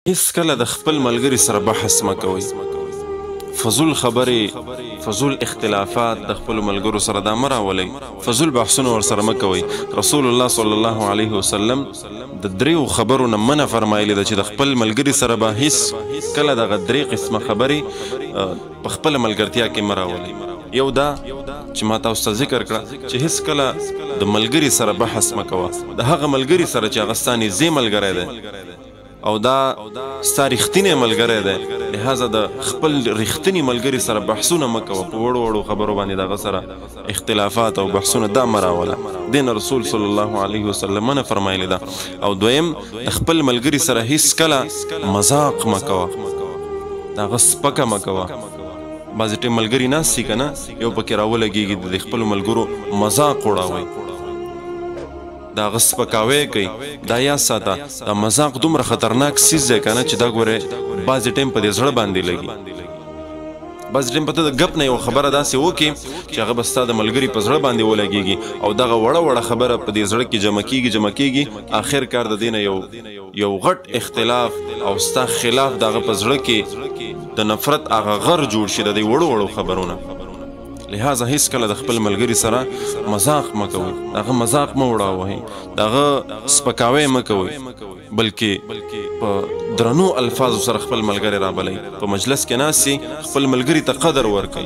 هیڅ کله د خپل ملګري سره بحث مه کوئ. فضول خبرې، فضول اختلافات د خپلو ملګرو سره دا مه راولئ. فضول بحثونه ورسره مه کوئ. رسول الله صلی الله علیه وسلم د دریو خبرو نه منع فرمایلې ده چې د خپل ملګري سره به هیڅ کله دغه درې قسمه خبرې په خپله ملګرتیا کې مه راولئ. یو دا چې ما تاسو ته ذکر کړه چې هیڅ کله د ملګري سره بحث مه کوه. د هغه ملګري سره چې هغه ستا نږدې ملګری دی او دا ستا رښتینی ملګری دی، لهذا د خپل رښتیني ملګري سره بحثونه مه کوه. په وړو وړو خبرو باندې د هغه سره اختلافات او بحثونه دا مه راوله. دې نه رسول صلی الله علیه وسلم منع فرمایلې ده. او دویم، د خپل ملګري سره هیڅ کله مذاق مه کوه، د هغه سپکه مه کوه. بعضې ټیم ملګري ناست دي که نه، یو پکې راولګېږي د خپلو ملګرو مذاق وړاوئ، دا هغه سپکاوی کوي. دا یاد ساته، دا مذاق دومره خطرناک څیز دی که نه چې دا ګورې بعضې ټایم په دې زړه باندې لګي. بعضې ټایم په ته د ګپ نه یو خبره داسې وکړي چې هغه به ستا د ملګري په زړه باندې ولګېږي او دغه وړه وړه خبره په دې زړه کې جمع کېږي. آخر کار د دې نه یو غټ اختلاف او ستا خلاف د هغه په زړه کې د نفرت هغه غر جوړ شي د دې وړو وړو خبرونه. لہذا هیڅ کله د خپل ملګري سره مذاق مه کوئ، د هغه مذاق مه وړاوئ، د هغه سپکاوی مه کوئ، بلکې په درنو الفاظو سره خپل ملګری رابلئ. په مجلس کې ناستې خپل ملګري ته قدر ورکئ.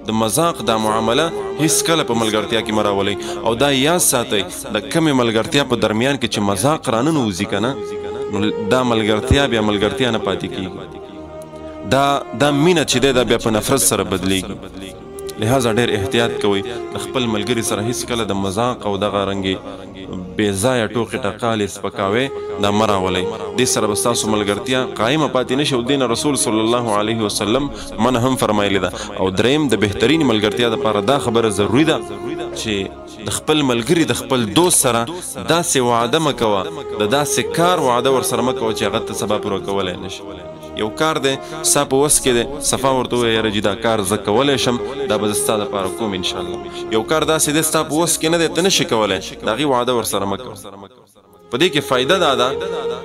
د مذاق دا معامله هیڅ کله په ملګرتیا کې مه راولئ. او دا یاد ساتئ، د کمې ملګرتیا په درمیان کې چې مذاق راننوځي که نه، نو دا ملګرتیا بیا ملګرتیا نه پاتې کېږي. دا مینه چې دی دا بیا په نفرت سره بدلیږي. لہذا ډېر احتیاط کوئ. د خپل ملګري سره هیڅ کله د مذاق او دغه رنګې بې ځایه ټوکې ټقالې سپکاوی دا مه راولئ. دې سره به ستاسو ملګرتیا قایمه پاتې نه شي او دې نه رسول صلی الله علیه وسلم منع هم فرمایلې ده. او دریم، د بهترین ملګرتیا دپاره دا خبره ضروري ده چې د خپل ملګري د خپل دوست سره داسې وعده مه کوه، د داسې کار وعده ورسره مه کوه چې هغه ته سبا پوره کولی نه شي. یو کار دی ستا په وس کې دی، صفا ورته ووایه یاره جي دا کار زه کولی شم، دا به زه ستا دپاره کوم انشاءالله. یو کار داسې دی ستا په وس کې نه دی، ته نه شي کولی، د هغې وعده ورسره مه کوه. په دې کې فایده دا ده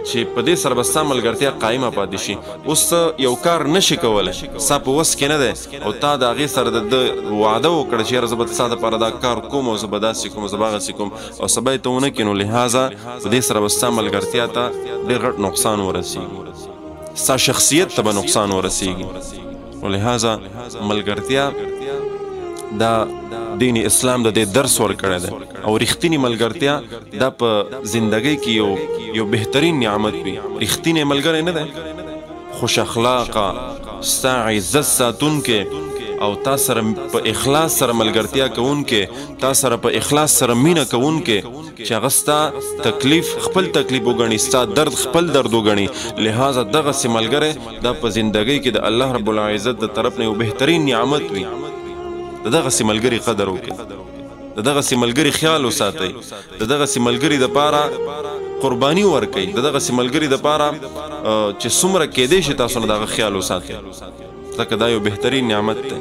چې په دې سره به ستا ملګرتیا قایمه پاتې شي. اوس ته یو کار نه شي کولی، ستا په وس کې نه دی او تا د هغې سره د وعده وکړه چې یاره زه به ستا دپاره دا کار کوم او زه به داسې کوم زه به هغسې کوم او سبا یې ته ونه کړې، نو لهذا په دې سره به ستا ملګرتیا ته ډېر غټ نقصان ورسېږي، ستا شخصیت ته به نقصان ورسېږي. نو لهذا ملګرتیا دا دین اسلام د دې درس ورکړی دی. او رښتینې ملګرتیا دا په زندګۍ کې یو بهترین نعمت وي. رښتینی ملګری نه دی، خوش اخلاقه، ستا عزت ساتونکی او تا سره په اخلاص سره ملګرتیا کوونکی، تا سره په اخلاص سره مینه کوونکی چې هغه ستا تکلیف خپل تکلیف وګڼي، ستا درد خپل درد وګڼي. لہذا دغسې ملګری دا په زندګۍ کې د الله رب العزت د طرف نه یو بهترین نعمت وي. د دغسې ملګري قدر وکړئ، د دغسې ملګري خیال وساتئ، د دغسې ملګري دپاره قرباني ورکئ، د دغسې ملګري دپاره چې څومره کیدی شي تاسو نه د هغه خیال وساتئ، ځکه دا یو بهترین نعمت دی.